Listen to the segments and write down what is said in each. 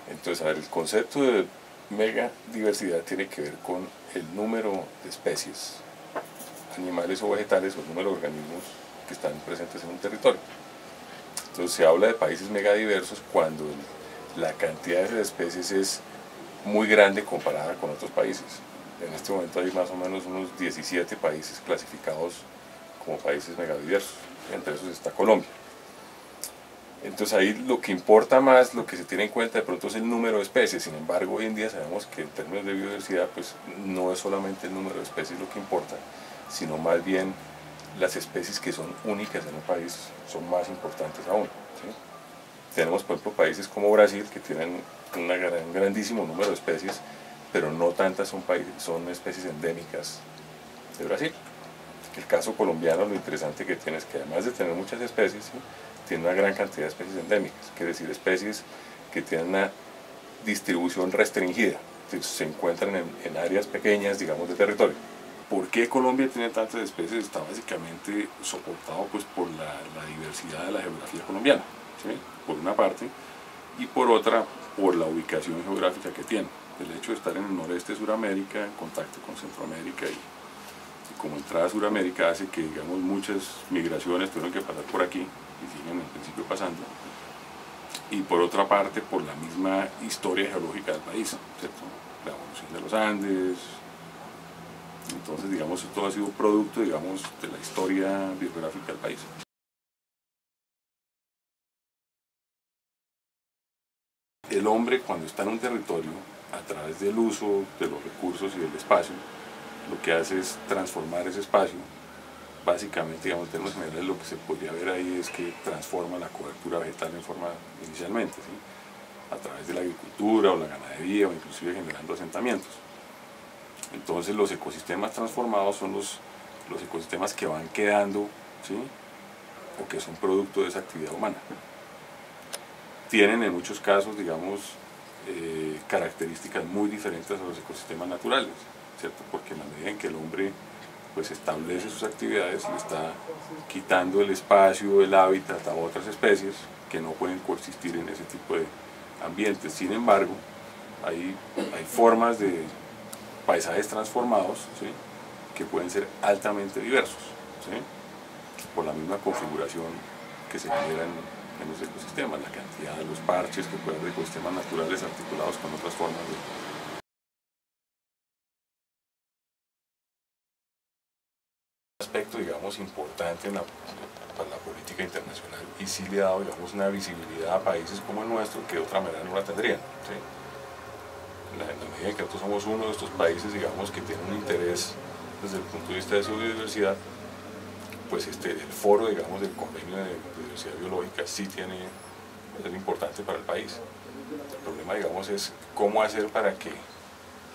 Entonces, a ver, el concepto de megadiversidad tiene que ver con el número de especies, animales o vegetales, o el número de organismos que están presentes en un territorio. Entonces se habla de países megadiversos cuando la cantidad de esas especies es muy grande comparada con otros países. En este momento hay más o menos unos 17 países clasificados como países megadiversos, entre esos está Colombia. Entonces ahí lo que importa más, lo que se tiene en cuenta de pronto es el número de especies. Sin embargo, hoy en día sabemos que en términos de biodiversidad pues no es solamente el número de especies lo que importa, sino más bien las especies que son únicas en un país son más importantes aún, ¿sí? Tenemos por ejemplo países como Brasil que tienen un grandísimo número de especies, pero no tantas son especies endémicas de Brasil. El caso colombiano, lo interesante que tiene es que además de tener muchas especies, ¿sí?, tiene una gran cantidad de especies endémicas, quiere decir especies que tienen una distribución restringida, se encuentran en áreas pequeñas, digamos, de territorio. ¿Por qué Colombia tiene tantas especies? Está básicamente soportado pues, por la diversidad de la geografía colombiana, ¿sí?, por una parte, y por otra, por la ubicación geográfica que tiene. El hecho de estar en el noreste de Sudamérica, en contacto con Centroamérica y como entrada a Sudamérica hace que, digamos, muchas migraciones tuvieron que pasar por aquí y siguen en principio pasando. Y por otra parte, por la misma historia geológica del país, ¿cierto? La evolución de los Andes. Entonces, digamos, esto ha sido producto, digamos, de la historia biográfica del país. El hombre, cuando está en un territorio, a través del uso de los recursos y del espacio, lo que hace es transformar ese espacio. Básicamente, digamos, en términos generales, lo que se podría ver ahí es que transforma la cobertura vegetal en forma inicialmente, ¿sí?, a través de la agricultura o la ganadería o inclusive generando asentamientos. Entonces los ecosistemas transformados son los ecosistemas que van quedando, ¿sí?, o que son producto de esa actividad humana. Tienen en muchos casos, digamos, características muy diferentes a los ecosistemas naturales, ¿cierto? Porque en la medida en que el hombre pues establece sus actividades, le está quitando el espacio, el hábitat a otras especies que no pueden coexistir en ese tipo de ambientes. Sin embargo, hay formas de paisajes transformados, ¿sí?, que pueden ser altamente diversos, ¿sí?, por la misma configuración que se genera en los ecosistemas, la cantidad de los parches que pueden haber ecosistemas naturales articulados con otras formas de aspecto, digamos, importante para la política internacional y sí le ha dado, digamos, una visibilidad a países como el nuestro que de otra manera no la tendrían, ¿sí? En la medida en que nosotros somos uno de estos países, digamos, que tiene un interés desde el punto de vista de su biodiversidad, pues el foro, digamos, del convenio de biodiversidad biológica sí es importante para el país. El problema, digamos, es cómo hacer para que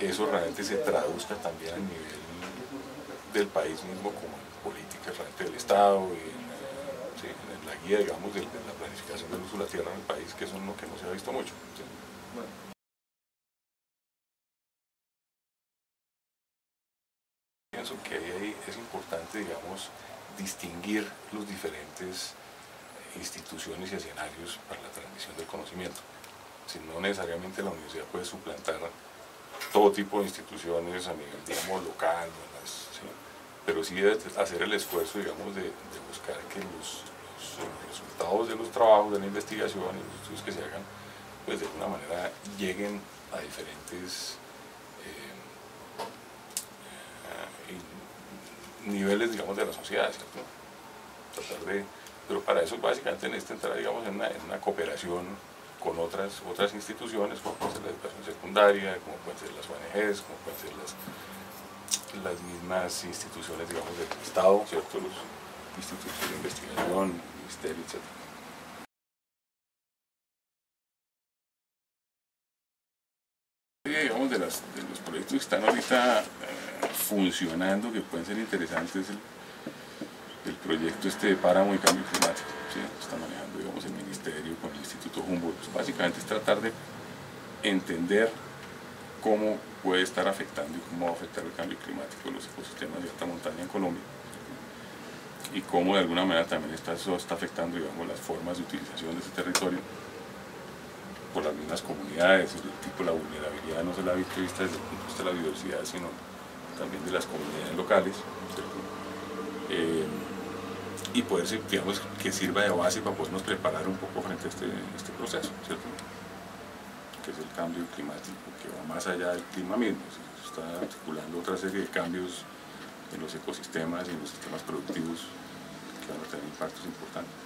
eso realmente se traduzca también a nivel del país mismo como en políticas realmente del Estado y en la guía, digamos, de la planificación del uso de la tierra en el país, que eso es lo que no se ha visto mucho, ¿sí? Pienso que ahí es importante, digamos, distinguir los diferentes instituciones y escenarios para la transmisión del conocimiento. Si no necesariamente la universidad puede suplantar todo tipo de instituciones a nivel, digamos, local, ¿sí?, pero sí debe hacer el esfuerzo, digamos, de buscar que los resultados de los trabajos, de la investigación y los estudios que se hagan, pues de alguna manera lleguen a diferentes niveles, digamos, de la sociedad, ¿cierto? Pero para eso básicamente necesita entrar, digamos, en una cooperación con otras instituciones, como puede ser la educación secundaria, como pueden ser las ONGs, como pueden ser las mismas instituciones, digamos, del Estado, ¿cierto?, los institutos de investigación, el ministerio, etc. Digamos, de los proyectos que están ahorita funcionando, que pueden ser interesantes, el proyecto de páramo y cambio climático, ¿sí?, está manejando, digamos, el ministerio con el Instituto Humboldt. Básicamente es tratar de entender cómo puede estar afectando y cómo va a afectar el cambio climático en los ecosistemas de alta montaña en Colombia y cómo de alguna manera también eso está afectando, digamos, las formas de utilización de ese territorio por las mismas comunidades, el tipo de la vulnerabilidad no se la ha visto vista desde el punto de vista de la biodiversidad, sino también de las comunidades locales, y poder, digamos, que sirva de base para podernos preparar un poco frente a este proceso, ¿cierto? Que es el cambio climático, que va más allá del clima mismo, se está articulando otra serie de cambios en los ecosistemas y en los sistemas productivos que van a tener impactos importantes.